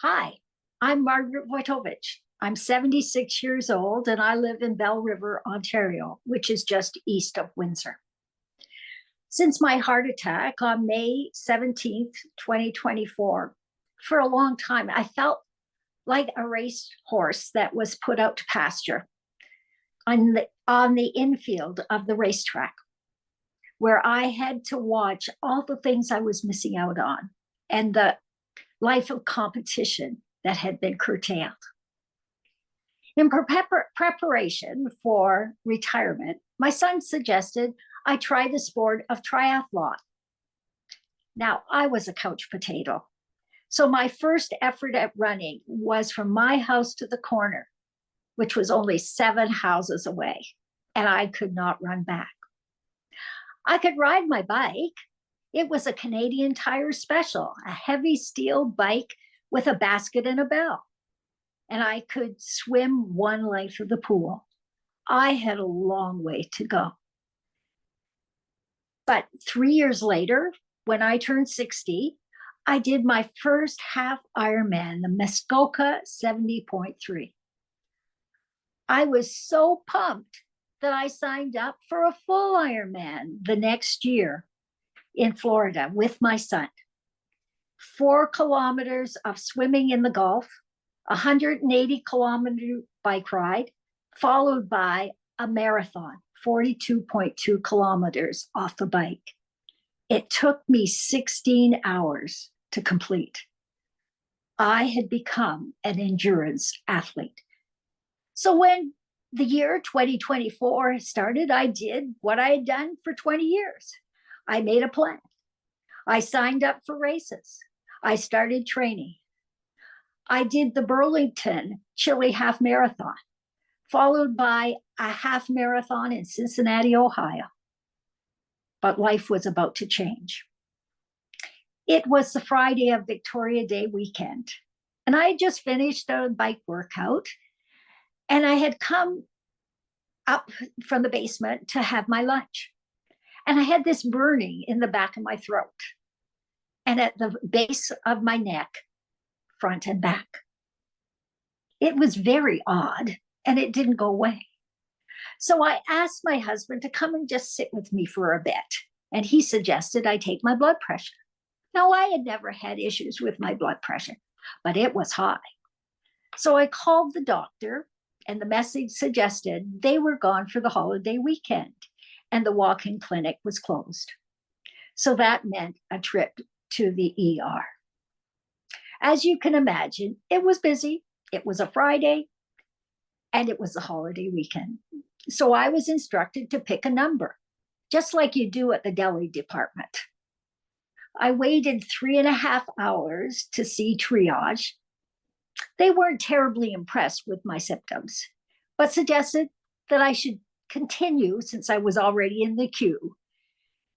Hi, I'm Margaret. I'm 76 years old and I live in Bell River, Ontario, which is just east of Windsor. Since my heart attack on May 17th, 2024, for a long time, I felt like a racehorse that was put out to pasture on the infield of the racetrack, where I had to watch all the things I was missing out on and the life of competition that had been curtailed. In preparation for retirement, my son suggested I try the sport of triathlon. Now, I was a couch potato, so my first effort at running was from my house to the corner, which was only 7 houses away, and I could not run back. I could ride my bike. It was a Canadian Tire Special, a heavy steel bike with a basket and a bell. And I could swim one length of the pool. I had a long way to go. But 3 years later, when I turned 60, I did my first half Ironman, the Muskoka 70.3. I was so pumped that I signed up for a full Ironman the next year in Florida with my son. 4 kilometers of swimming in the Gulf, 180-kilometer bike ride, followed by a marathon, 42.2 kilometers off the bike. It took me 16 hours to complete. I had become an endurance athlete. So when the year 2024 started, I did what I had done for 20 years. I made a plan. I signed up for races. I started training. I did the Burlington Chile Half Marathon, followed by a half marathon in Cincinnati, Ohio. But life was about to change. It was the Friday of Victoria Day weekend, and I had just finished a bike workout, and I had come up from the basement to have my lunch. And I had this burning in the back of my throat and at the base of my neck, front and back. It was very odd, and it didn't go away. So I asked my husband to come and just sit with me for a bit, and he suggested I take my blood pressure. Now, I had never had issues with my blood pressure, but it was high. So I called the doctor, and the message suggested they were gone for the holiday weekend, and the walk-in clinic was closed. So that meant a trip to the ER. As you can imagine, it was busy. It was a Friday, and it was the holiday weekend. So I was instructed to pick a number, just like you do at the deli department. I waited 3.5 hours to see triage. They weren't terribly impressed with my symptoms, but suggested that I should continue since I was already in the queue.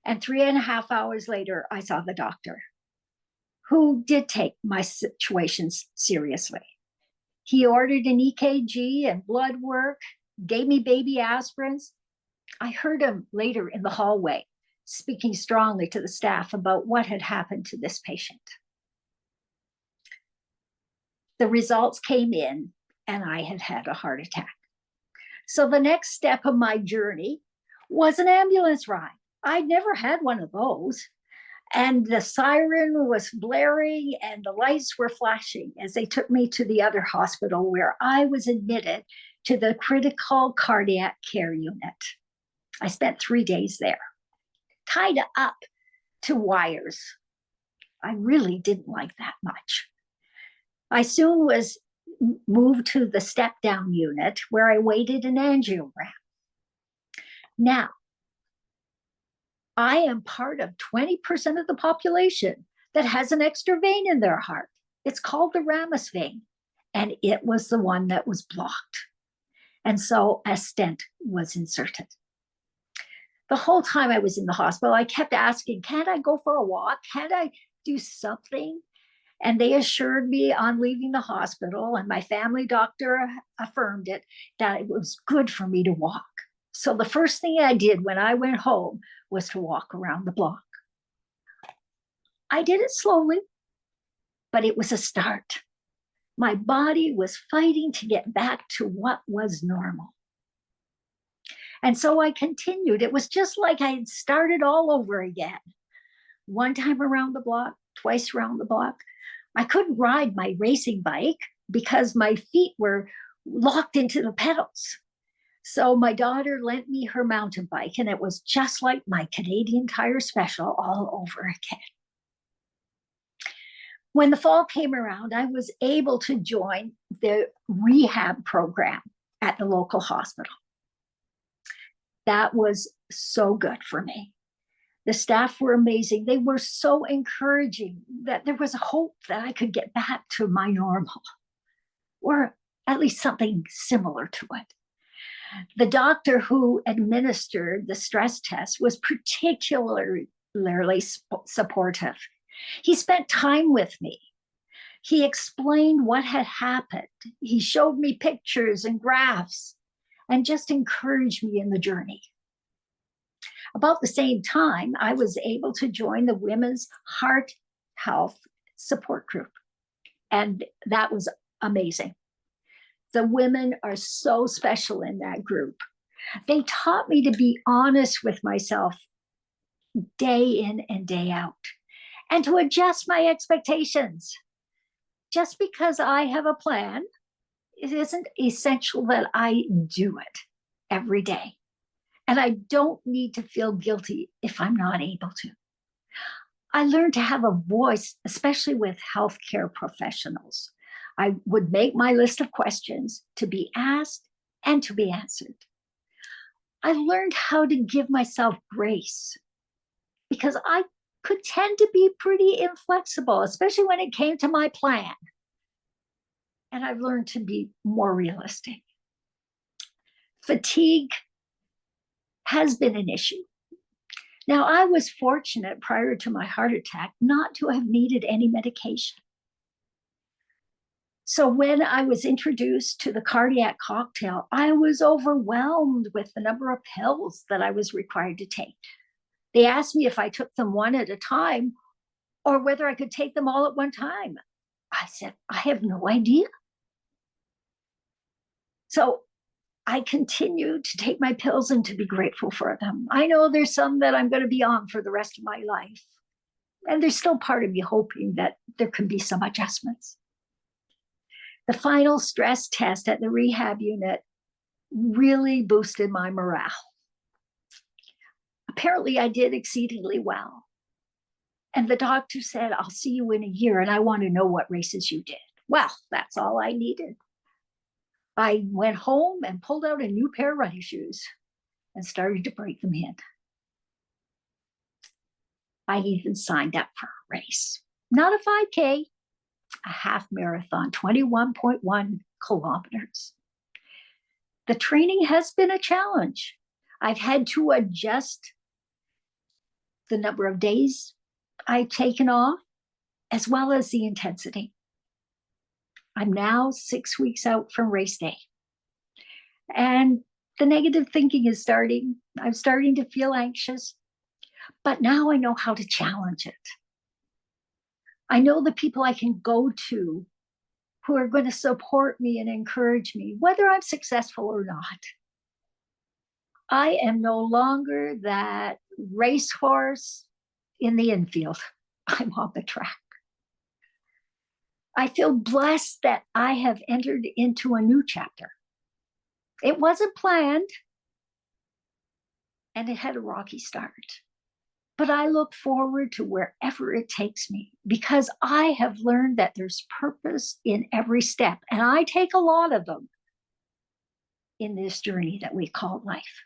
And 3.5 hours later, I saw the doctor, who did take my situations seriously. He ordered an EKG and blood work, gave me baby aspirins. I heard him later in the hallway speaking strongly to the staff about what had happened to this patient. The results came in, and I had had a heart attack. So the next step of my journey was an ambulance ride. I'd never had one of those. And the siren was blaring and the lights were flashing as they took me to the other hospital where I was admitted to the critical cardiac care unit. I spent 3 days there, tied up to wires. I really didn't like that much. I soon was moved to the step-down unit where I waited an angiogram. Now, I am part of 20% of the population that has an extra vein in their heart. It's called the ramus vein, and it was the one that was blocked. And so a stent was inserted. The whole time I was in the hospital, I kept asking, can't I go for a walk? Can't I do something? And they assured me on leaving the hospital, and my family doctor affirmed it, that it was good for me to walk. So the first thing I did when I went home was to walk around the block. I did it slowly, but it was a start. My body was fighting to get back to what was normal. And so I continued. It was just like I had started all over again. One time around the block, twice around the block. I couldn't ride my racing bike because my feet were locked into the pedals. So my daughter lent me her mountain bike, and it was just like my Canadian Tire Special all over again. When the fall came around, I was able to join the rehab program at the local hospital. That was so good for me. The staff were amazing. They were so encouraging that there was hope that I could get back to my normal, or at least something similar to it. The doctor who administered the stress test was particularly supportive. He spent time with me. He explained what had happened. He showed me pictures and graphs and just encouraged me in the journey. About the same time, I was able to join the Women's Heart Health Support Group, and that was amazing. The women are so special in that group. They taught me to be honest with myself day in and day out, and to adjust my expectations. Just because I have a plan, it isn't essential that I do it every day. And I don't need to feel guilty if I'm not able to. I learned to have a voice, especially with healthcare professionals. I would make my list of questions to be asked and to be answered. I learned how to give myself grace because I could tend to be pretty inflexible, especially when it came to my plan. And I've learned to be more realistic. Fatigue has been an issue. Now, I was fortunate prior to my heart attack not to have needed any medication. So when I was introduced to the cardiac cocktail, I was overwhelmed with the number of pills that I was required to take. They asked me if I took them one at a time or whether I could take them all at one time. I said, I have no idea. So I continue to take my pills and to be grateful for them. I know there's some that I'm going to be on for the rest of my life. And there's still part of me hoping that there can be some adjustments. The final stress test at the rehab unit really boosted my morale. Apparently, I did exceedingly well. And the doctor said, I'll see you in a year, and I want to know what races you did. Well, that's all I needed. I went home and pulled out a new pair of running shoes and started to break them in. I even signed up for a race, not a 5K, a half marathon, 21.1 kilometers. The training has been a challenge. I've had to adjust the number of days I've taken off, as well as the intensity. I'm now 6 weeks out from race day. And the negative thinking is starting. I'm starting to feel anxious, but now I know how to challenge it. I know the people I can go to who are going to support me and encourage me, whether I'm successful or not. I am no longer that racehorse in the infield. I'm on the track. I feel blessed that I have entered into a new chapter. It wasn't planned, and it had a rocky start. But I look forward to wherever it takes me because I have learned that there's purpose in every step, and I take a lot of them in this journey that we call life.